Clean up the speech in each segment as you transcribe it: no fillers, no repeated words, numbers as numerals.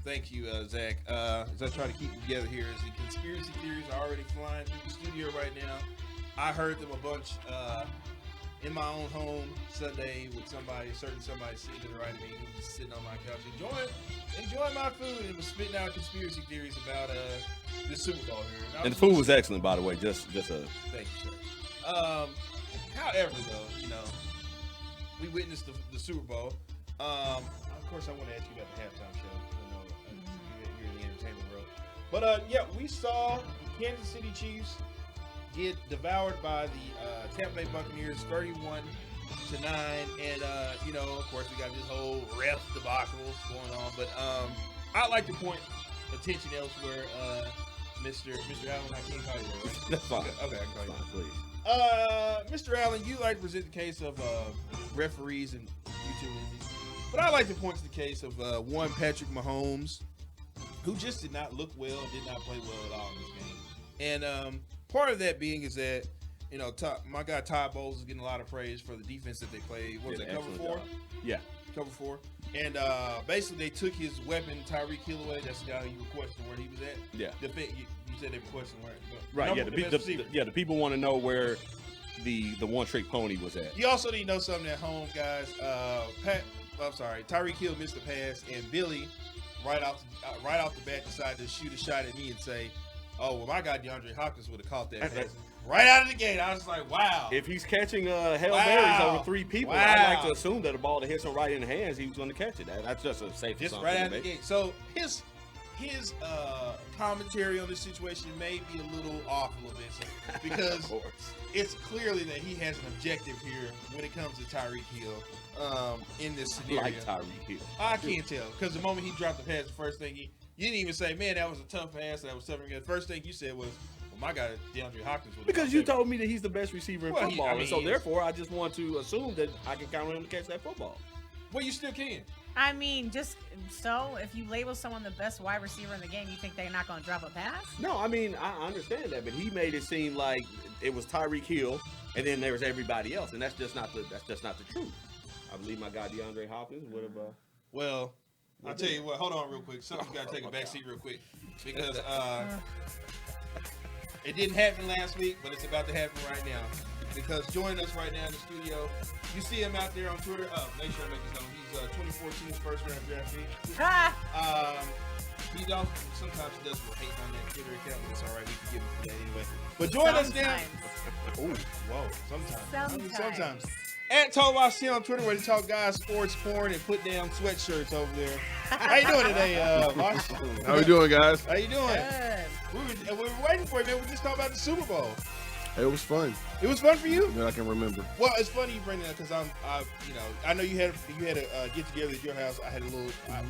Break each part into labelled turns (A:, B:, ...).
A: Thank you, Zach. As I try to keep it together here, as the conspiracy theories are already flying through the studio right now. I heard them a bunch in my own home Sunday with somebody sitting to the right of me who was sitting on my couch enjoying my food and was spitting out conspiracy theories about the Super Bowl here.
B: And the food was excellent, by the way. Just a
A: thank you, sir. However, though, we witnessed the Super Bowl. Of course, I want to ask you about the halftime show. You're in the entertainment world. But yeah, we saw the Kansas City Chiefs get devoured by the Tampa Bay Buccaneers, 31-9, and of course, we got this whole ref debacle going on. But I'd like to point attention elsewhere. Mr. Allen, I can't call you that, right?
B: That's fine.
A: Okay, I can call you. Please. Mr. Allen, you like to present the case of referees and YouTube Indies, but I like to point to the case of one Patrick Mahomes, who just did not look well and did not play well at all in this game. And part of that being is that my guy Todd Bowles is getting a lot of praise for the defense that they played. What was that, cover 4?
B: Yeah.
A: Cover 4. And basically they took his weapon, Tyreek Hill, away. That's the guy who you were questioning where he was at.
B: Yeah.
A: You said they were questioning where.
B: Right. Yeah. The people want to know where the one-trick pony was at.
A: You also need to know something at home, guys. Tyreek Hill missed a pass, and Billy, right off the bat, decided to shoot a shot at me and say, "Oh, well, my guy DeAndre Hopkins would have caught that pass." Right out of the gate, I was like, "Wow!"
B: If he's catching Hail Marys over 3 people, I'd like to assume that a ball that hits him right in the hands, he was going to catch it. That's just a safe assumption.
A: Just right out of the gate. So his commentary on this situation may be a little off a little bit, because it's clearly that he has an objective here when it comes to Tyreek Hill in this scenario.
B: Like Tyreek Hill.
A: I can't tell, because the moment he dropped the pass, the first thing you didn't even say, "Man, that was a tough pass. That was tough." The first thing you said was, "Well, my guy DeAndre Hopkins was."
B: Because you told me that he's the best receiver in football, and so therefore I just want to assume that I can count on him to catch that football.
A: Well, you still can.
C: I mean, just so if you label someone the best wide receiver in the game, you think they're not going to drop a pass?
B: No, I mean I understand that, but he made it seem like it was Tyreek Hill, and then there was everybody else, and that's just not the truth. I believe my guy DeAndre Hopkins would have.
A: Well, I'll tell you what. Hold on, real quick. Something's got to take a back seat real quick, because it didn't happen last week, but it's about to happen right now. Because joining us right now in the studio, you see him out there on Twitter. Make sure I make this known. He's 2014 first round draft pick. He don't. Sometimes he does hate on that Twitter account, but it's all right. We can give him for that anyway. But join us now. Oh, whoa! Sometimes. At Tollwatch on Twitter, where they talk guys, sports, porn, and put down sweatshirts over there. How you doing today, Marsh?
D: How we doing, guys?
A: How you doing?
C: Good.
A: We were waiting for you, man. We just talked about the Super Bowl.
D: It was fun.
A: It was fun for you?
D: That I can remember.
A: Well, it's funny you bring that up, because I know you had a get together at your house. I had a little. I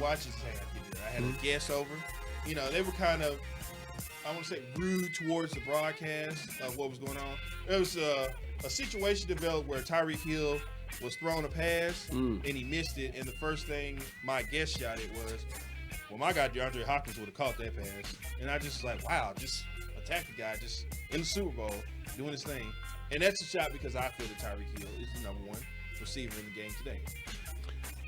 A: had a guest over. They were kind of, I want to say, rude towards the broadcast of what was going on. There was a situation developed where Tyreek Hill was thrown a pass and he missed it, and the first thing my guest shot it was, "Well, my guy DeAndre Hopkins would have caught that pass." And I just like, wow, just attack the guy just in the Super Bowl doing his thing. And that's a shot because I feel that Tyreek Hill is the number one receiver in the game today.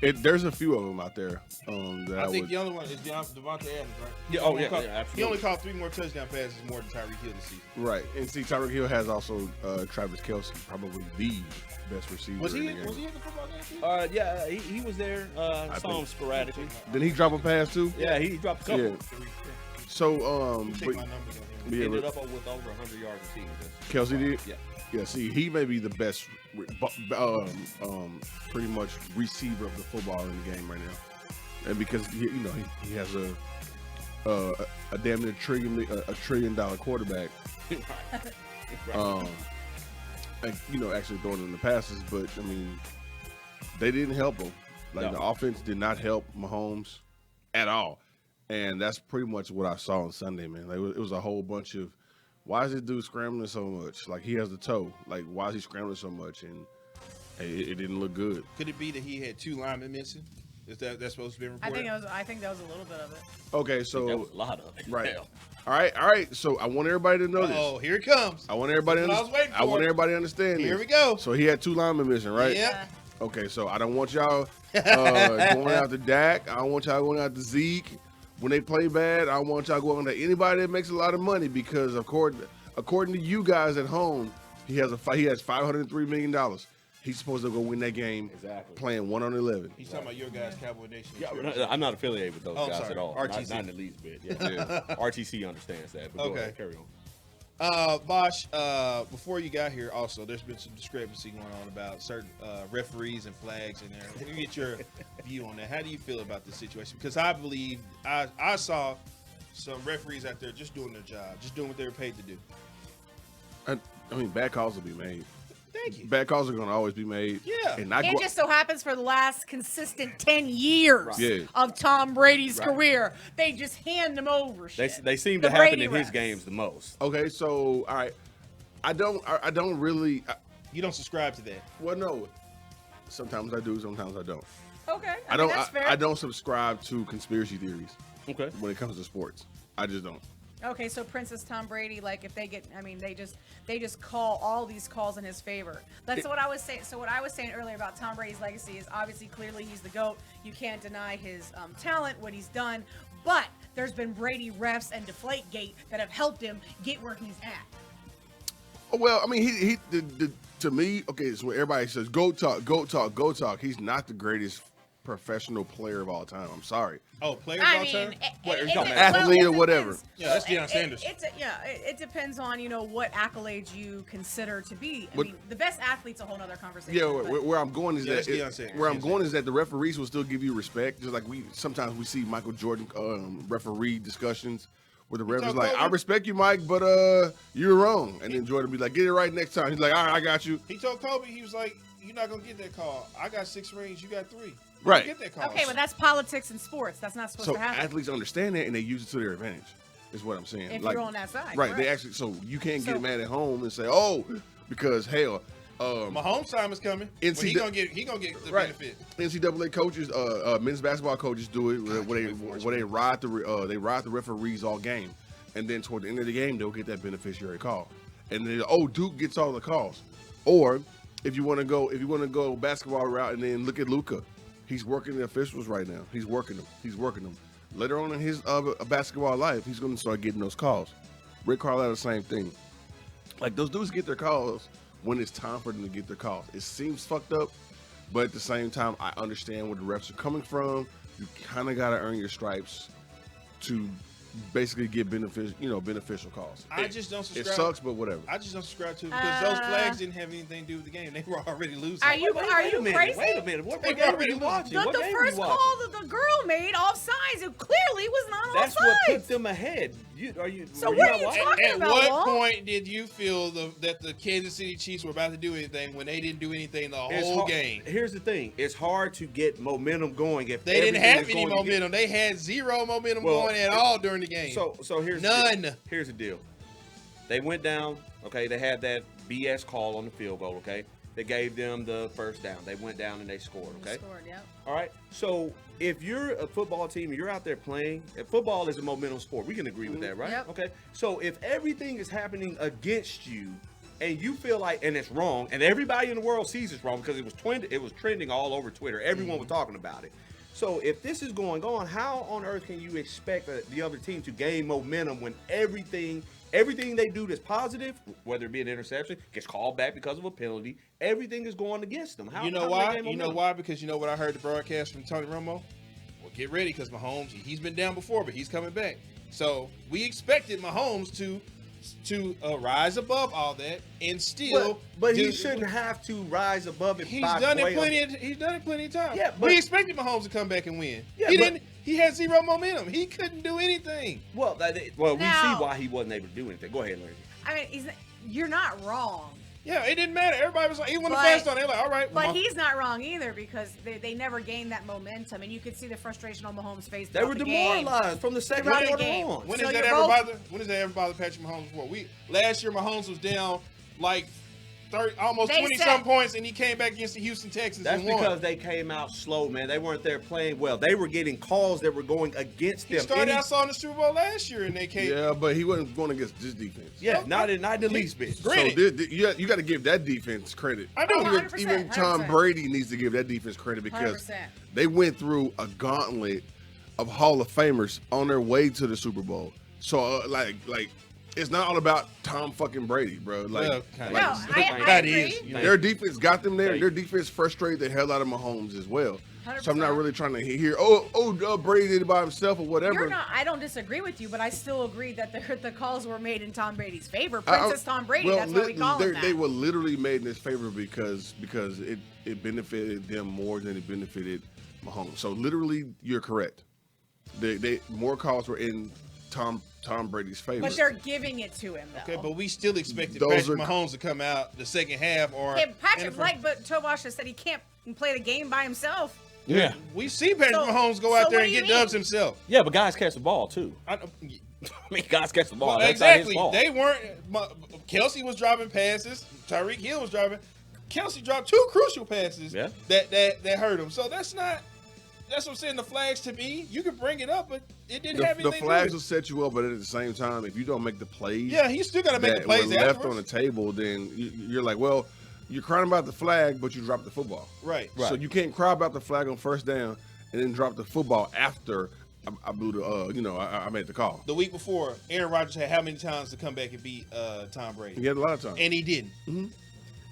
D: There's a few of them out there.
A: I think the only one is Devontae Adams, right?
B: Yeah, absolutely.
A: He only caught 3 more touchdown passes more than Tyreek Hill this season.
D: Right, and see, Tyreek Hill has also Travis Kelce, probably the best receiver.
A: Was he
D: in the game.
A: Was he in the football game too?
B: Yeah, he was there. I saw him sporadically.
D: Did he drop a pass too?
B: Yeah, he dropped a couple.
D: Yeah. So,
A: Take my numbers on him.
B: Ended up with over 100 yards receiving.
D: Kelce did?
B: Yeah.
D: Yeah, see, he may be the best, pretty much receiver of the football in the game right now, and because he has a damn near $1 trillion quarterback,
B: Right.
D: and actually throwing in the passes, but I mean, they didn't help him. Like the offense did not help Mahomes at all, and that's pretty much what I saw on Sunday, man. Like, it was a whole bunch of, why is this dude scrambling so much? Like, he has the toe. Like, why is he scrambling so much? And it didn't look good.
A: Could it be that he had 2 linemen missing? Is that's supposed to be reported?
C: I think that was a little bit of it.
D: Okay, so
B: that was a lot of it.
D: Right. All right. So I want everybody to know this.
A: Oh, here it comes.
D: I want everybody to understand
A: Here
D: this.
A: we go.
D: So he had 2 linemen missing, right?
A: Yep.
D: Okay, so I don't want y'all going out to Dak. I don't want y'all going out to Zeke. when they play bad, I want y'all going to anybody that makes a lot of money because according to you guys at home, he has $503 million. He's supposed to go win that game playing 1 on 11.
A: He's talking about your guys, Cowboy Nation.
B: Yeah, I'm not affiliated with those guys
A: sorry.
B: at all.
A: RTC.
B: Not in the least bit. Yeah. RTC understands that. But go ahead, carry on.
A: Bosh, before you got here, also, there's been some discrepancy going on about certain referees and flags in there. Let me get your view on that. How do you feel about this situation? Because I believe I saw some referees out there just doing their job, just doing what they were paid to do.
D: I mean, bad calls will be made.
A: Thank you.
D: Bad calls are going to always be made.
A: Yeah.
D: And
C: It just so happens for the last consistent 10 years
D: Yeah.
C: of Tom Brady's career, they just hand him over shit.
B: They seem
C: The
B: to happen
C: Brady
B: in his
C: refs.
B: games the most.
D: Okay, so all right, I don't really.
A: You don't subscribe to that.
D: Well, no. Sometimes I do. Sometimes I don't.
C: Okay,
D: I don't.
C: That's fair.
D: I don't subscribe to conspiracy theories
B: Okay.
D: when it comes to sports. I just don't.
C: Okay, so Princess Tom Brady, like if they get, they just call all these calls in his favor. That's what I was saying. So what I was saying earlier about Tom Brady's legacy is obviously clearly he's the GOAT. You can't deny his talent, what he's done. But there's been Brady refs and Deflategate that have helped him get where he's at.
D: Oh, well, I mean, to me, okay, so everybody says go talk. He's not the greatest professional player of all time. I'm sorry.
A: Oh, players all time?
D: Athlete or whatever.
A: Yeah, that's Deion Sanders.
C: It depends on, what accolades you consider to be. I
D: But-
C: mean, the best athlete's a whole other conversation.
D: Yeah,
C: but-
D: where I'm going is
A: Yeah,
D: that
A: that's Deion Sanders.
D: where I'm going is that the referees will still give you respect, just like we see Michael Jordan referee discussions where the ref is like,
A: Kobe.
D: I respect you, Mike, but you're wrong, and then Jordan be like, get it right next time. He's like, all right, I got you.
A: He told Kobe, he was like, you're not going to get that call. I got 6 rings, you got 3.
D: Right.
A: Get that call.
C: Okay, but that's politics in sports. That's not supposed
D: So
C: to happen.
D: athletes understand that and they use it to their advantage. Is what I'm saying.
C: If you're on that side,
D: right?
C: correct.
D: They actually. So you can't
C: So-
D: get mad at home and say, oh, because hell,
A: Mahomes' time is coming. Well, he gonna get the
D: right.
A: benefit.
D: NCAA coaches, men's basketball coaches do it where they ride the referees all game, and then toward the end of the game they'll get that beneficiary call, and then Duke gets all the calls. Or if you want to go basketball route and then look at Luka, he's working the officials right now. He's working them. Later on in his basketball life, he's going to start getting those calls. Rick Carlisle, the same thing. Like those dudes get their calls when it's time for them to get their calls. It seems fucked up, but at the same time, I understand where the refs are coming from. You kind of got to earn your stripes to basically get beneficial calls.
A: I just don't subscribe.
D: It sucks, but whatever.
A: I just don't subscribe to it because those flags didn't have anything to do with the game. They were already losing.
C: Are you crazy?
B: Wait a minute. What game are you watching?
C: The
B: What game are
C: first
B: you watching?
C: call that the girl made offsides, it clearly was not
B: That's
C: offsides.
B: what put them ahead.
C: So
B: were
C: what
B: not
C: are you
B: watching?
C: talking
A: At
C: about,
A: what
C: Walt?
A: point did you feel that the Kansas City Chiefs were about to do anything when they didn't do anything the
B: It's
A: whole
B: hard-
A: game?
B: Here's the thing: it's hard to get momentum going if
A: They didn't
B: everything
A: have
B: is
A: any
B: going against-
A: momentum. They had zero momentum
B: Well,
A: going at all during the game.
B: So here's
A: None.
B: Here's the deal. They went down. Okay, they had that BS call on the field goal. Okay, they gave them the first down. They went down and they scored. Okay.
C: Scored, yep.
B: All right. So if you're a football team and you're out there playing, and football is a momentum sport. We can agree with that, right?
C: Yep.
B: Okay. So if everything is happening against you, and you feel like, and it's wrong, and everybody in the world sees it's wrong because it was trending all over Twitter. Everyone was talking about it. So if this is going on, how on earth can you expect the other team to gain momentum when everything they do that's positive, whether it be an interception, gets called back because of a penalty, everything is going against them? How,
A: you know
B: how do they
A: why?
B: gain
A: You know
B: momentum?
A: why? Because you know what I heard the broadcast from Tony Romo? Well, get ready because Mahomes, he's been down before, but he's coming back. So we expected Mahomes to rise above all that and still.
B: But he shouldn't have to rise above it.
A: He's
B: by
A: done
B: way
A: it
B: of-
A: He's done it plenty of times.
B: Yeah, but-
A: we expected Mahomes to come back and win.
B: Yeah,
A: he
B: but-
A: didn't. He had zero momentum. He couldn't do anything.
B: Well, we
C: Now-
B: see why he wasn't able to do anything. Go ahead, Larry.
C: I mean, you're not wrong.
A: Yeah, it didn't matter. Everybody was like, even when the
C: But-
A: fans started, they're like, all right.
C: But
A: Mah-
C: he's not wrong either because they never gained that momentum, and you could see the frustration on Mahomes' face.
B: They were
C: throughout the game.
B: demoralized from the second
C: Throughout the
B: quarter
C: game.
B: on.
A: When
C: So
A: has that
C: you're
A: ever
C: both-
A: bothered? When has that ever bothered Patrick Mahomes before? Last year Mahomes was down like 30, almost
C: They
A: 20
C: said-
A: some points, and he came back against the Houston Texans
B: That's
A: and won.
B: because they came out slow, man. They weren't there playing well. They were getting calls that were going against
A: He
B: them.
A: started out in the Super Bowl last year, and they came.
D: Yeah, but he wasn't going against this defense.
B: Yeah, not in the least bit.
A: Granted.
D: So you got to give that defense credit.
A: I do.
C: 100%,
D: Even Tom
C: 100%.
D: Brady needs to give that defense credit because
C: 100%.
D: they went through a gauntlet of Hall of Famers on their way to the Super Bowl. So like it's not all about Tom fucking Brady, bro. Like,
A: Well, kinda.
C: No, I
A: That
C: agree.
A: is, you know.
D: their defense got them there. Their defense frustrated the hell out of Mahomes as well. So I'm not
C: 100%.
D: really trying to hear, Brady did it by himself or whatever.
C: You're not. I don't disagree with you, but I still agree that the calls were made in Tom Brady's favor. Princess Tom Brady. That's what we call him.
D: They were literally made in his favor because it benefited them more than it benefited Mahomes. So literally, you're correct. They more calls were in Tom Brady's favor.
C: But they're giving it to him, though.
A: Okay, but we still expected
D: Those
A: Patrick
D: are-
A: Mahomes to come out the second half or.
C: Okay, Patrick,
A: in the
C: like, but Tobash has said he can't play the game by himself.
B: Yeah.
A: We've seen Patrick
C: So-
A: Mahomes go
C: so
A: out there
C: what
A: and
C: do you
A: get dubs
C: mean?
A: himself.
B: Yeah, but guys catch the ball too. I mean, guys catch the ball.
A: Well,
B: That's
A: exactly.
B: not his fault.
A: They weren't. Kelsey was dropping passes. Tyreek Hill was dropping. Kelsey dropped 2 crucial passes
B: Yeah.
A: that hurt him. So that's not. That's what I'm saying. The flags to me, you can bring it up, but it didn't have
D: the
A: anything.
D: flags
A: to do
D: will set you up, but at the same time, if you don't make the plays,
A: Yeah, he's still got to make the
D: that
A: plays
D: were left
A: afterwards.
D: on the table, then you're like, well, you're crying about the flag, but you dropped the football.
A: Right.
D: So you can't cry about the flag on first down and then drop the football after I blew the, I made the call.
A: The week before, Aaron Rodgers had how many times to come back and beat Tom Brady?
D: He had a lot of time.
A: And he didn't.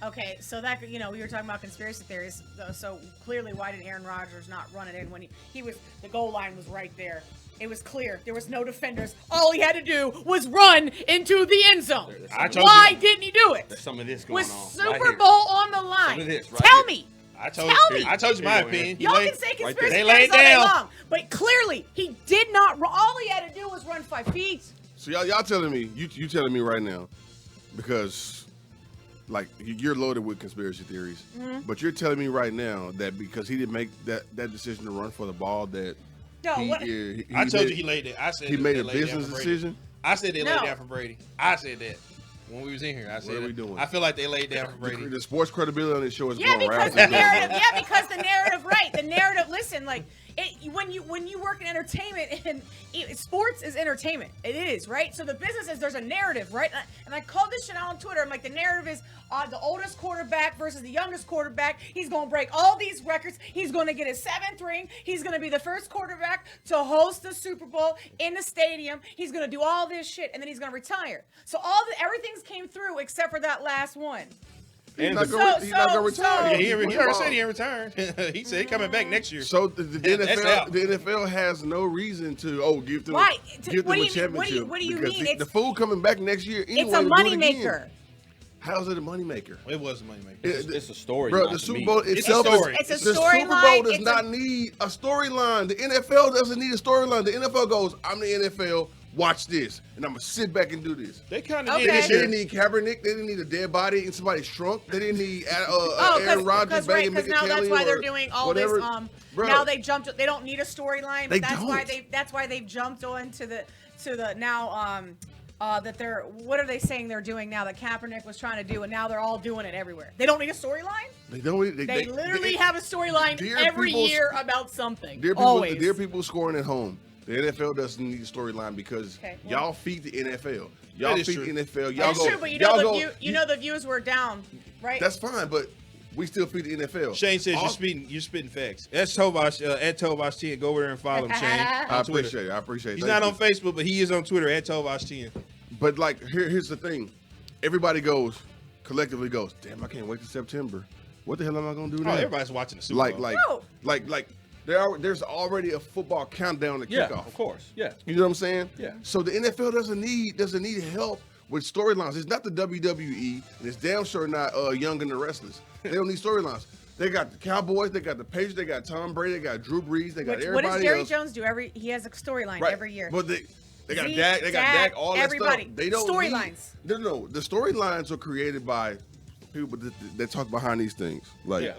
C: Okay, so that we were talking about conspiracy theories. So clearly, why did Aaron Rodgers not run it in when he was the goal line was right there? It was clear there was no defenders. All he had to do was run into the end zone. Why didn't he do it?
B: There's some of this going
C: With
B: on.
C: Super
B: right here.
C: Bowl on the line.
B: Some of this right
C: Tell
B: here.
C: me.
A: I
C: Tell me.
A: I told you my
B: Here you go,
A: opinion.
C: Y'all
A: He laid-
C: can say
B: there.
C: conspiracy
A: They
C: theories
A: laid
C: all day
A: down.
C: long, but clearly he did not. All he had to do was run 5 feet.
D: So y'all telling me, you telling me right now, because like you're loaded with conspiracy theories, but you're telling me right now that because he didn't make that decision to run for the ball that
C: No, what?
A: I told you he laid it. I said
D: he
A: that
D: made
A: they
D: a
A: laid down
D: business
A: for Brady.
D: decision.
A: I said they
C: No.
A: laid down for Brady. I said that when we was in here. I said
D: What are we
A: that.
D: doing?
A: I feel like they laid down for Brady.
D: The sports credibility on this show is
C: Yeah,
D: going
C: because
D: rapidly
C: the
D: down.
C: narrative. Yeah, because the narrative. Right, the narrative. Listen, like when you work in entertainment and sports is entertainment. It is right. So the business is there's a narrative, right? And I called this shit out on Twitter. I'm like, the narrative is the oldest quarterback versus the youngest quarterback. He's gonna break all these records. He's gonna get his 7th ring. He's gonna be the first quarterback to host the Super Bowl in the stadium. He's gonna do all this shit, and then he's gonna retire. So everything's came through except for that last one.
D: He's
B: And
D: not
B: the-
D: gonna retire.
A: Yeah, he
D: He's
A: already said he ain't retired. He said he coming back next year.
D: So the
A: That's out.
D: NFL has no reason to give them
C: Why?
D: give
C: What
D: them
C: do
D: a
C: you mean-
D: championship.
C: what do you
D: because
C: mean?
D: The
C: It's-
D: fool coming back next year anyway.
C: It's a
D: to do it
C: moneymaker.
D: again. How's it a moneymaker?
A: It was a moneymaker.
B: It's a story.
D: Bro,
B: not
D: the
B: to
D: Super
B: me.
D: Bowl
A: It's a
D: itself
A: story.
C: It's a
D: the Super
C: storyline.
D: Bowl does
C: It's
D: not need a storyline. The NFL doesn't need a storyline. The NFL goes, I'm the NFL. Watch this, and I'm gonna sit back and do this.
A: They kind of
C: Okay.
A: did
D: They
A: this year.
D: didn't need Kaepernick. They didn't need a dead body and somebody shrunk. They didn't need Aaron Rodgers
C: right,
D: banging
C: because
D: Mickey
C: now that's
D: Kelly
C: why they're
D: or
C: doing all
D: whatever.
C: this.
D: Bro,
C: Now they jumped. They don't need a storyline,
D: They
C: but
D: don't.
C: that's why they've jumped on to the now that they're what are they saying they're doing now that Kaepernick was trying to do, and now they're all doing it everywhere. They don't need a storyline.
D: they don't.
C: They literally have a storyline
D: dear
C: every
D: people's-
C: year about something.
D: Dear people,
C: Always.
D: dear people scoring at home. The NFL doesn't need a storyline because
C: Okay, well-
D: y'all feed the NFL. Y'all
A: That is
D: feed
A: true.
D: the NFL. Y'all
C: That's
D: go.
C: true, but
D: y'all go,
C: the views were down, right?
D: That's fine, but we still feed the NFL.
A: Shane says
D: All-
A: you're spitting facts. That's Tovash at Tovash 10. Go over there and follow him, Shane.
D: I
A: on Twitter.
D: appreciate it. I appreciate it.
A: He's
D: Thank
A: not
D: you.
A: on Facebook, but he is on Twitter at Tovash 10.
D: But like, here's the thing. Everybody collectively goes, damn, I can't wait till September. What the hell am I gonna do
A: Oh,
D: now?
A: everybody's watching the Super Bowl.
C: No.
D: like there's already a football countdown to
B: Yeah,
D: kickoff.
B: of course. Yeah.
D: You know what I'm saying?
B: Yeah.
D: So the NFL doesn't need help with storylines. It's not the WWE, and it's damn sure not Young and the Restless. They don't need storylines. They got the Cowboys, they got the Patriots, they got Tom Brady, they got Drew Brees, they got
C: What
D: everybody
C: does Jerry
D: else.
C: Jones do? He has a storyline
D: Right.
C: every year.
D: But they got
C: Zeke,
D: Dak, they got
C: Dak,
D: Dak, all that
C: everybody.
D: stuff. They don't
C: Storylines.
D: No. The storylines are created by people that talk behind these things. Like,
A: Yeah.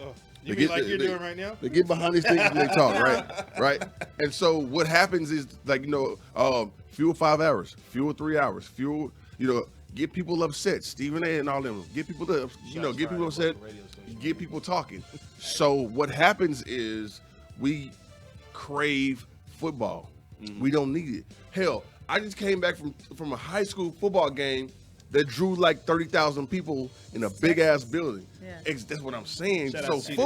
A: You
D: they
A: mean
D: get-
A: like you're
D: they-
A: doing right now?
D: They get behind these things and they talk, right? And so what happens is like, fuel 5 hours, fuel 3 hours, fuel, get people upset. Stephen A. and all them, get people get people upset, get people talking. So what happens is we crave football. We don't need it. Hell, I just came back from a high school football game that drew like 30,000 people in a big ass building.
C: Yeah.
D: That's what I'm saying.
A: Shout out
D: So
A: to Cedar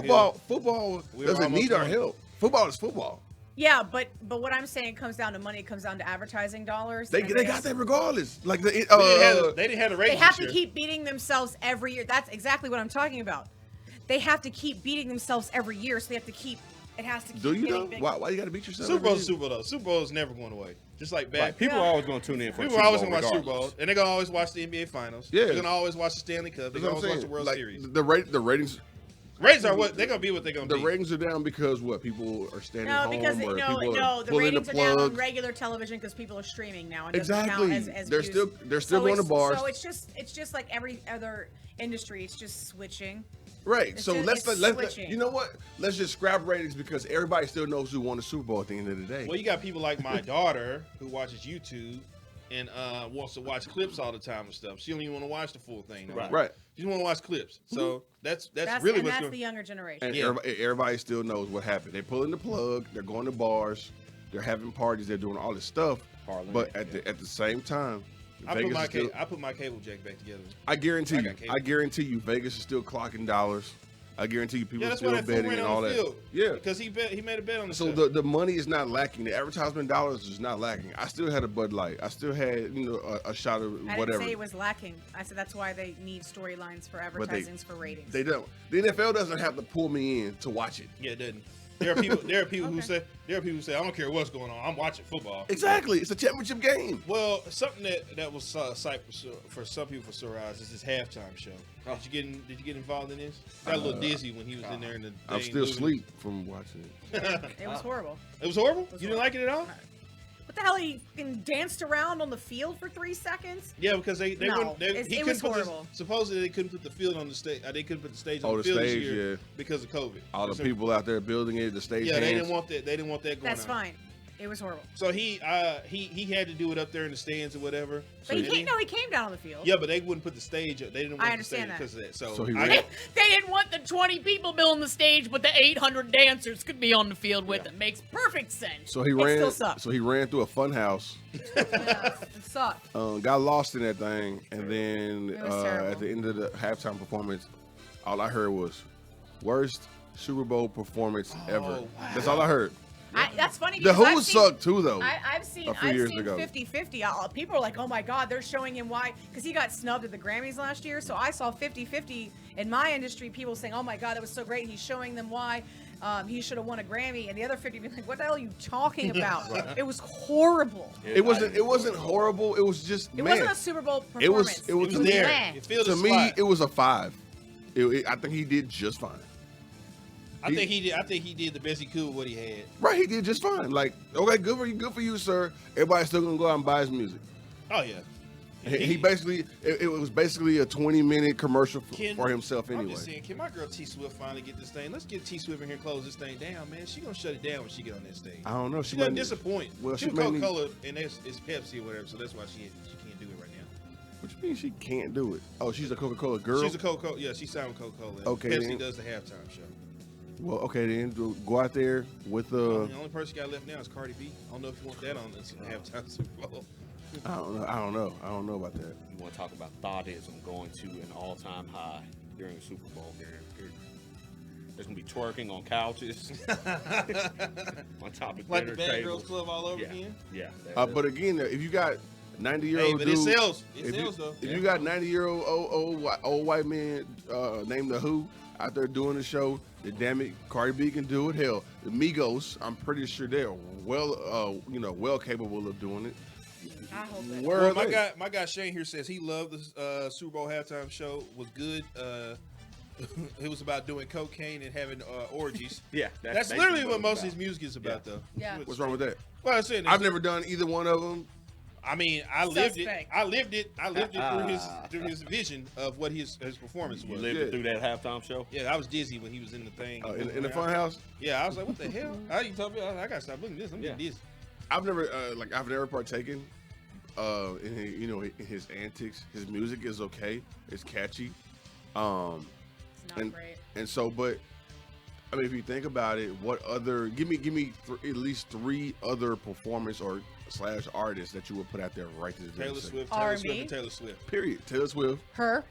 D: football
A: We were
D: doesn't
A: almost
D: need our
A: going.
D: help. Football is football.
C: Yeah, but what I'm saying comes down to money. It comes down to advertising dollars.
D: They
C: and
D: got that regardless. Like
A: They didn't have the
C: They
A: ratings.
C: have to
A: this year.
C: keep beating themselves every year. That's exactly what I'm talking about. They have to keep beating themselves every year, so they have to keep. It has to keep.
D: Do you
C: getting
D: though?
C: bigger.
D: Why you got to beat yourself?
A: Super Bowl,
D: every year?
A: Super Bowl though. Super Bowl is never going away. Just like back.
B: Right. People are always going to tune in for
A: People
B: the
A: are always
B: Super
A: gonna
B: Bowl
A: watch Super Bowl,
B: regardless.
A: and they're gonna always watch the NBA Finals.
D: Yeah.
A: They're gonna always watch the Stanley Cup. They're
D: That's
A: gonna
D: what I'm
A: always watch the
D: saying.
A: World
D: Like,
A: Series.
D: the ratings.
A: Ratings are what they're gonna be. What they're gonna
D: The
A: be.
D: ratings are down because what? People are standing
C: No,
D: home,
C: because
D: or
C: no,
D: people
C: no,
D: are
C: the
D: pulling the
C: ratings are down on
D: plug.
C: regular television because people are streaming now. It doesn't
D: Exactly.
C: count as
D: They're
C: views.
D: still going to bars.
C: So it's just like every other industry. It's just switching.
D: Right.
C: It's
D: So
C: just- it's
D: let's
C: switching.
D: you know what? Let's just scrap ratings because everybody still knows who won the Super Bowl at the end of the day.
A: Well, you got people like my daughter who watches YouTube and wants to watch clips all the time and stuff. She don't even want to watch the full thing. No more.
D: Right.
A: She just want to watch clips. So that's
C: That's
A: really
C: and
A: what's
C: that's
A: going.
C: the younger generation.
D: And
A: Yeah.
D: everybody still knows what happened. They're pulling the plug. They're going to bars. They're having parties. They're doing all this stuff.
B: Parliament,
D: But at the same time,
A: I
D: Vegas
A: put
D: is still,
A: I put my cable jack back together.
D: I guarantee
A: I
D: you.
A: got cable.
D: I guarantee you. Vegas is still clocking dollars. I guarantee you. People
A: Yeah,
D: are
A: that's why
D: still
A: that fool
D: betting
A: ran
D: and
A: on
D: all
A: the
D: that.
A: field.
D: Yeah.
A: Because he made a bet on the
D: So
A: stuff.
D: the money is not lacking. The advertisement dollars is not lacking. I still had a Bud Light. I still had a shot of
C: I
D: whatever.
C: didn't say it was lacking. I said that's why they need storylines for
D: But they-
C: advertisings for ratings.
D: They don't. The NFL doesn't have to pull me in to watch it.
A: Yeah, it didn't. There are people who
C: Okay.
A: say I don't care what's going on. I'm watching football.
D: Exactly. It's a championship game.
A: Well, something that was sight for some people for Sir Oz is his halftime show. Did you get involved in this? Got a little dizzy when he was in there in the.
D: I'm
A: thing
D: still
A: losing.
D: asleep from watching it.
C: It was horrible.
A: It was horrible.
C: was
A: You didn't like it at all?
C: What the hell? He fucking danced around on the field for 3 seconds?
A: Yeah, because they
C: No,
A: wouldn't.
C: it
A: He
C: was
A: couldn't put
C: horrible.
A: supposedly they couldn't put the field on the stage. They couldn't put the stage on
D: Oh,
A: the
D: the
A: field
D: stage,
A: this year
D: yeah.
A: because of COVID.
D: All the
A: So-
D: people out there building it, the stage.
A: Yeah, they
D: hands.
A: didn't want that. They didn't want that going
C: That's
A: on.
C: fine. It was horrible.
A: So he had to do it up there in the stands or whatever.
C: But he
A: And
C: came. No, he came down on the field.
A: Yeah, but they wouldn't put the stage up. They didn't want
C: I
A: the stage
C: understand that.
A: because of that.
D: So he
A: I
D: ran-
A: got-
E: They didn't want the 20 people building the stage, but the 800 dancers could be on the field with them. Makes perfect sense.
D: So he
C: It
D: ran.
C: still sucked.
D: So he ran through a fun house.
C: Yeah, it sucked.
D: Got lost in that thing, and then
C: It was terrible.
D: at the end of the halftime performance, all I heard was worst Super Bowl performance ever.
A: wow.
D: That's all I heard.
C: That's funny.
D: The
C: because I've
D: Who
C: seen-
D: sucked too, though.
C: I've seen
D: a few years
C: seen
D: ago.
C: 50-50. People are like, oh my God, they're showing him why. Because he got snubbed at the Grammys last year. So I saw 50-50 in my industry, people saying, oh my God, that was so great. He's showing them why he should have won a Grammy. And the other 50 being like, what the hell are you talking about? It was horrible.
D: It wasn't horrible. It was just
C: It
D: man.
C: wasn't a Super Bowl
D: It was-
C: performance.
D: it was
A: It was there.
C: bland.
A: It filled
D: To
A: the
D: me,
A: spot.
D: it was a 5. I think he did just fine.
A: I think he did the best he could with what he had.
D: Right, he did just fine. Like, okay, good for you, sir. Everybody's still gonna go out and buy his music.
A: Oh yeah.
D: He basically, it was basically a 20-minute commercial
A: Can-
D: for himself
A: I'm
D: anyway.
A: just saying, can my girl T Swift finally get this thing? Let's get T Swift in here, and close this thing down, man. She gonna shut it down when she get on that stage.
D: I don't know.
A: She doesn't
D: might-
A: disappoint.
D: Well,
A: she
D: she may need-
A: Coca-Cola and it's Pepsi or whatever, so that's why she can't do it right now.
D: What you mean she can't do it? Oh, she's a Coca-Cola girl.
A: She's a Coca-Cola. Yeah, she signed with Coca-Cola.
D: Okay,
A: Pepsi
D: then.
A: does the halftime show.
D: Well, okay, then go out there with
A: The only person got left now is Cardi B. I don't know if you want that on this halftime Super Bowl.
D: I don't know about that.
B: You want to talk about thoughtism going to an all-time high during the Super Bowl. There's going to be twerking on couches. On top of
A: Like the
B: dinner
A: Bad
B: tables.
A: Girls Club all over
B: Yeah.
A: again.
B: Yeah.
D: But again, if you got 90-year-old
A: Hey, but it
D: dudes,
A: sells. It
D: if
A: sells
D: you,
A: though.
D: if you got 90-year-old old white men named the Who out there doing the show, then damn it, Cardi B can do it. Hell, the Migos, I'm pretty sure they're well capable of doing it.
C: I hope that.
D: Where
A: Well,
D: are they?
A: my guy Shane here says he loved the Super Bowl halftime show. Was good. It was about doing cocaine and having orgies.
B: Yeah.
A: That's
B: basically
A: literally what
B: it's
A: most of
B: about.
A: his music is about, though.
C: Yeah.
D: What's wrong with that?
A: Well, I said
D: I've never done either one of them.
A: I mean, I lived it.
C: Suspect.
A: I lived it through his vision of what his performance
B: You
A: was.
B: lived
D: Yeah.
B: it through that halftime show?
A: Yeah, I was dizzy when he was in the thing.
D: In the fun house.
A: Yeah, I was like, what the hell? How you talking about? I gotta stop looking at this. I'm getting dizzy.
D: I've never partaken in his antics. His music is okay. It's catchy.
C: It's not great.
D: And so, but I mean, if you think about it, what other? Give me at least 3 other performance or / artists that you would put out there right this very
A: Taylor
D: second.
A: Swift,
C: R&B?
A: and Taylor Swift.
D: Period. Taylor Swift.
C: Her.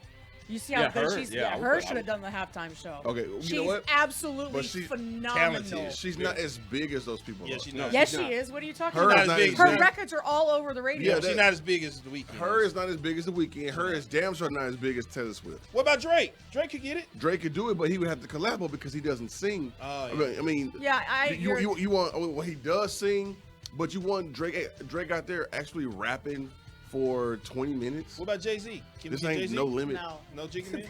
C: You see how
B: Yeah,
C: good
B: her-
C: she's.
B: yeah,
C: Yeah,
B: I
C: her
B: would-
C: should have done the halftime show.
D: Okay, you
C: she's
D: know what?
C: absolutely
D: But she's
C: phenomenal.
A: talented.
D: She's not as big as those people.
A: Yeah,
D: are.
A: she's
B: No,
A: not.
C: Yes,
B: she's
C: she
B: not.
C: is. What are you talking
D: Her
C: about?
D: is not
A: big.
D: as
C: Her
D: big.
C: records are all over the radio.
D: Yeah,
A: She's
D: that-
A: not as big as the Weeknd.
D: Her is not as big as the Weeknd. Her is damn sure not as big as Taylor Swift.
A: What about Drake? Drake could get it.
D: Drake could do it, but he would have to collabo because he doesn't sing.
A: Oh,
D: I mean,
C: Yeah,
D: you want well, he does sing, but you want Drake out there actually rapping for 20 minutes.
A: What about Jay-Z? Can we
D: This
A: get
D: ain't
A: Jay-Z?
D: no limit.
C: No,
A: No Jigga Man?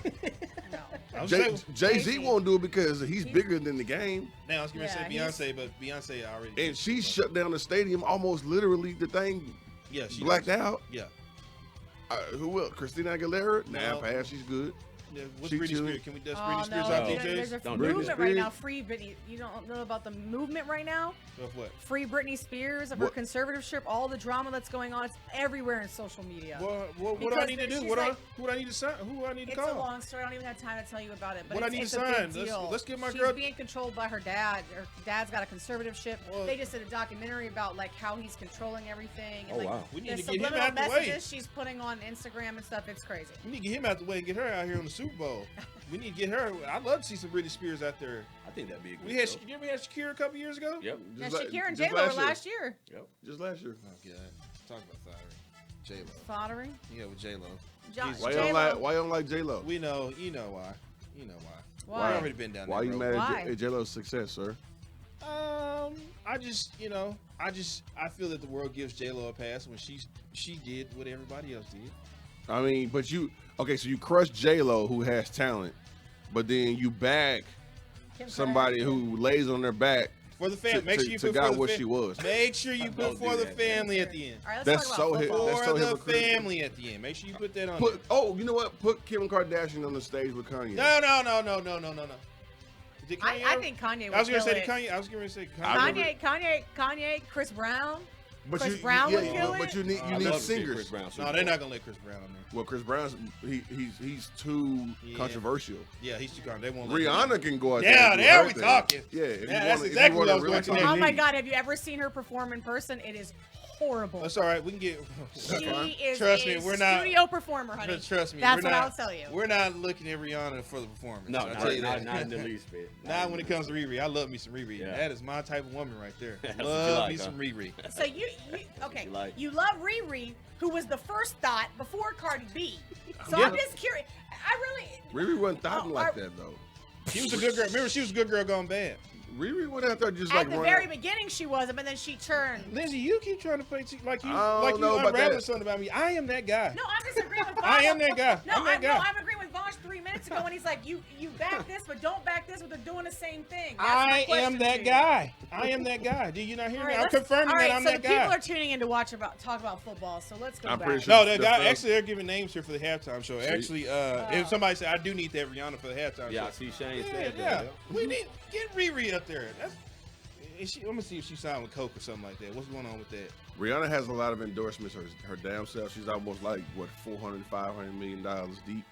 C: no.
A: I was
D: Jay
A: saying-
D: Z won't do it because he's bigger than the game,
A: Now I was going to
C: Yeah,
A: say Beyonce, but Beyonce already.
D: and she shut down the stadium almost literally. The thing
A: yeah, she
D: blacked
A: does.
D: out.
A: Yeah.
D: Who else? Christina Aguilera?
A: No.
D: Nah, pass. She's good.
A: Yeah, what's
D: She
A: Britney
D: chilling.
A: Spears? Can we dust
C: Oh,
A: Britney Spears
C: no,
A: off
B: no.
C: there's a
A: DJs?
B: Don't
D: do it.
C: movement
D: Britney
C: right now.
D: Spears.
C: Free Britney. You don't know about the movement right now?
A: Of what?
C: Free Britney Spears of her
D: What?
C: conservatorship. All the drama that's going on. It's everywhere in social media.
A: What do I
C: Because
A: need to do?
C: she's
A: What
C: like-
A: who do I need to sign? Who do I need to
C: It's
A: call?
C: a long story. I don't even have time to tell you about it. But
A: What I
C: it's,
A: need
C: it's
A: to
C: a big
A: sign?
C: deal.
A: Let's get my
C: She's
A: girl-
C: being controlled by her dad. Her dad's got a conservatorship.
A: Well-
C: They just did a documentary about like how he's controlling everything. And,
B: Oh,
C: like,
B: wow.
A: We need
C: the
A: to get him
C: subliminal
A: out the way.
C: messages she's putting on Instagram and stuff. It's crazy.
A: We need to get him out the way and get her out here on the Super Bowl. We need to get her. I'd love to see some Britney Spears out there.
B: I think that'd be a good
A: We had,
B: show.
A: you ever had Shakira a couple years ago?
B: Yep.
C: Yeah,
D: Just like-
C: Shakira and
D: just
C: J-Lo were last year.
B: Yep.
D: Just last year.
A: Oh god, talk about fire. J-Lo.
C: Foddering.
A: Yeah, with J-Lo.
C: Jo-
D: Why you
C: J-Lo.
D: don't like? Why you don't like J Lo?
A: We know. You know why. You know why.
C: Why?
A: We've already been down
D: Why
A: that
D: you
A: road.
D: mad
C: Why?
D: at J Lo's success, sir?
A: I just, I feel that the world gives J-Lo a pass when she did what everybody else did.
D: I mean, but so you crush J Lo who has talent, but then you back
C: Kim
D: somebody
C: Kardashian.
D: who lays on their back
A: For the family.
D: to,
A: Make
D: to,
A: sure you
D: to
A: put
D: God
A: for the
D: what
A: fam-
D: she was.
A: Make sure you
B: Don't
A: put
B: do
A: for the
B: that,
A: family at the end.
C: All right, let's
D: That's
C: talk
D: so
C: about
D: hit-
C: football.
D: that's
A: For
D: so
A: the
D: hypocritical.
A: family at the end. Make sure you put that on
D: Put you know what? Put Kim Kardashian on the stage with Kanye.
A: there. No. Did Kanye
C: I
A: ever-
C: think Kanye would
A: I was gonna
C: kill
A: say
C: it.
A: Kanye. I was gonna say
D: I
A: Kanye.
D: remember-
C: Kanye, Chris Brown.
D: But
C: Chris
D: you,
C: Brown would
D: yeah,
C: kill
D: but
C: it?
D: you need
B: I'd
D: you need
B: love to see
D: singers.
B: Chris Brown Super
A: No, they're
B: Bowl.
A: not gonna let Chris Brown on there.
D: Well, Chris Brown's he's too
A: Yeah.
D: controversial.
A: Yeah, he's too kind. They won't. let him.
D: Rihanna can go out there.
A: Yeah,
D: and do
A: there
D: her
A: we
D: thing.
A: talking.
D: Yeah, if you
A: Yeah,
D: wanna-
A: that's
D: if you
A: exactly
D: wanna
A: what I was
D: really
A: going to
D: talk
A: next.
C: Oh my
D: neat.
C: God, have you ever seen her perform in person? It is horrible.
A: That's all right. We can get.
C: She
D: fine.
C: is
A: Trust
C: a
A: me, we're not-
C: studio performer, honey.
A: Trust me.
C: That's
A: we're
C: what
A: not,
C: I'll tell you.
A: We're not looking at Rihanna for the performance.
B: No,
A: I'll tell you that.
B: not in the least bit.
A: Not when it comes to Riri. I love me some Riri.
B: Yeah.
A: That is my type of woman right there.
B: That's what you
A: Love
B: like,
A: me
B: huh?
A: some Riri.
C: So you okay?
B: You like-
C: You love Riri, who was the first thought before Cardi B. So
A: Yeah.
C: I'm just curious. I really.
D: Riri wasn't thought
C: Oh,
D: like
C: I-
D: that though.
A: She was a good girl. Remember, she was a good girl gone bad.
D: Riri went out there just
C: At
D: like
C: the
D: running-
C: very beginning, she wasn't, but then she turned.
A: Lindsay, you keep trying to play like you
D: I don't know about
A: unraveling
D: that.
A: something about me. I am that guy.
C: No, I'm disagreeing with Vosh.
A: I am that guy.
C: No,
A: I'm that guy.
C: I'm agreeing with Vosh 3 minutes ago when he's like, you back this, but don't back this, but they're doing the same thing. That's my
A: I am
C: question
A: that
C: to you.
A: guy. I am that guy. Did you not hear
C: All
A: me?
C: right,
A: I'm
C: let's-
A: confirming
C: all right,
A: that I'm
C: so
A: that
C: the
A: guy.
C: people are tuning in to talk about football. So let's go
D: I'm
C: back.
D: pretty sure-
A: No, the
D: The
A: guy
D: first-
A: actually they're giving names here for the halftime show. Actually, if somebody said I do need that Rihanna for the halftime
B: Yeah, I
A: show.
B: see Shane
A: Yeah,
B: said
A: yeah.
B: that.
A: We need get Riri up there. I'm gonna see if she signed with Coke or something like that. What's going on with that?
D: Rihanna has a lot of endorsements. Her damn self. She's almost like what $400-500 million deep.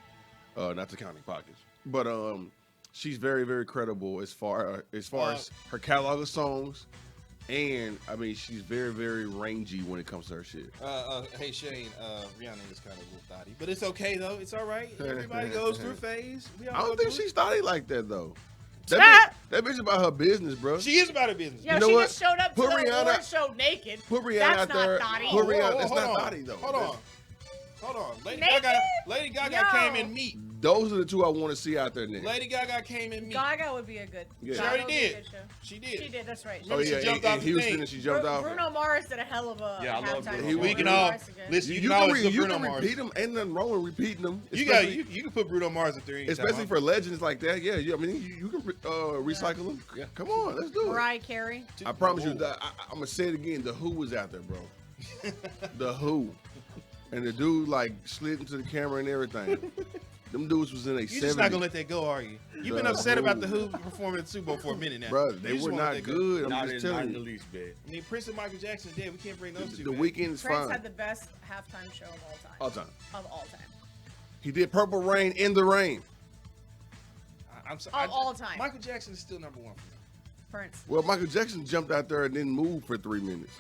D: Not to counting pockets, but she's very very credible as far as her catalog of songs, and I mean she's very very rangy when it comes to her shit.
A: Hey Shane, Rihanna is kind of a little thotty, but it's okay though. It's all right. Everybody goes through a phase. We all
D: I don't
A: go
D: think
A: through
D: she's thought like that though.
C: Stop!
D: That bitch about her business, bro.
A: it. She is about her business.
C: Yeah,
D: You know
C: she
D: what?
C: just showed up to
D: Put
C: the
D: Rihanna-
C: award show naked.
D: Put Rihanna
C: That's
D: out
C: not
D: there.
C: thotty.
D: Put Rihanna.
A: Whoa,
D: It's
A: hold
D: not
A: on.
D: thotty though.
A: Hold on. Lady
C: Naked?
A: Gaga
C: Yo.
A: came in meat.
D: Those are the two I want to see out there next.
A: Lady Gaga came in meat.
C: Gaga would be a good.
D: Yeah.
A: She
C: Gaga
A: already
C: would be a
A: did.
C: good show.
A: She did.
C: She did. That's right.
D: Oh
A: She
D: yeah,
A: jumped
D: in
A: off the
D: Houston
A: thing.
D: and she jumped off.
C: Bruno Mars did a hell of a
B: Yeah, I love
C: halftime
B: Bruno
C: show.
B: Mars.
A: We can
B: Bruno
A: all
C: Mars is good.
A: listen. You
D: You
A: can always put
D: you
A: Bruno
D: can
A: Mars.
D: repeat them. Ain't nothing wrong with repeating them.
A: You got you can put Bruno Mars up there anytime.
D: Especially for legends like that. Yeah, I mean, you can recycle them.
B: Yeah.
D: Come on, let's do it.
C: Mariah Carey.
D: I promise you, that I'm gonna say it again. The Who was out there, bro. The Who, and the dude like slid into the camera and everything. Them dudes was in a
A: You're
D: 70s.
A: just not gonna let that go, are you? You've been
D: The
A: upset about the
D: Who.
A: Who performing at the Super Bowl for a minute now.
D: Bro,
A: You
D: they
A: just
D: were
A: won't let
D: not
A: that go.
D: good. I'm
B: Not
D: just
B: in
D: telling
B: the
D: you.
B: least bit.
A: I mean, Prince and Michael Jackson dead. We can't bring those two.
D: The
A: back.
D: Weeknd's
C: Prince
D: fine.
C: had the best halftime show of all time.
D: All time.
C: Of all time.
D: He did Purple Rain in the rain.
A: I'm sorry.
C: Of all time.
A: Michael Jackson is still number one for me.
C: Prince.
D: Well, Michael Jackson jumped out there and didn't move for 3 minutes.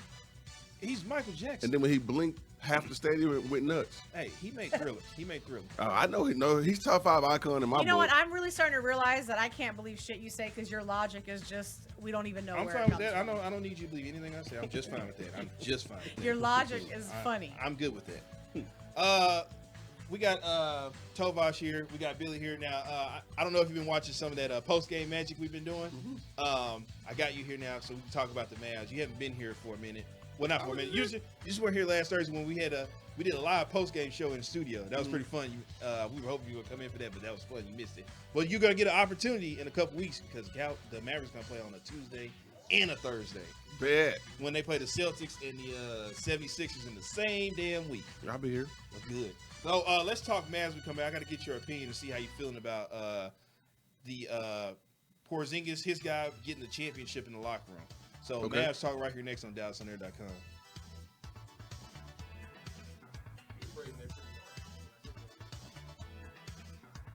A: He's Michael Jackson.
D: And then when he blinked half the stadium went nuts.
A: Hey, he made Thriller. He made Thriller.
D: I know he know he's top 5 icon in my
C: You know
D: book.
C: what? I'm really starting to realize that I can't believe shit you say because your logic is just we don't even know
A: I'm
C: where
A: fine
C: it
A: with
C: comes
A: that.
C: from.
A: I don't need you to believe anything I say. I'm just fine with that. I'm just fine with that.
C: Your logic is funny.
A: I'm good with that. We got Tovash here. We got Billy here now. I don't know if you've been watching some of that post-game magic we've been doing. I got you here now so we can talk about the Mavs. You haven't been here for a minute. Well, not for a minute. You just weren't here last Thursday when we did a live post-game show in the studio. That was pretty fun. We were hoping you would come in for that, but that was fun. You missed it. Well, you're going to get an opportunity in a couple weeks because the Mavericks going to play on a Tuesday and a Thursday.
D: Bad.
A: When they play the Celtics and the 76ers in the same damn week.
D: I'll be here.
A: Well, good. So let's talk Mavs. We come back. I got to get your opinion and see how you're feeling about the Porzingis, his guy getting the championship in the locker room. So
D: Okay.
A: Mavs talk right here next on DallasOnAir.com.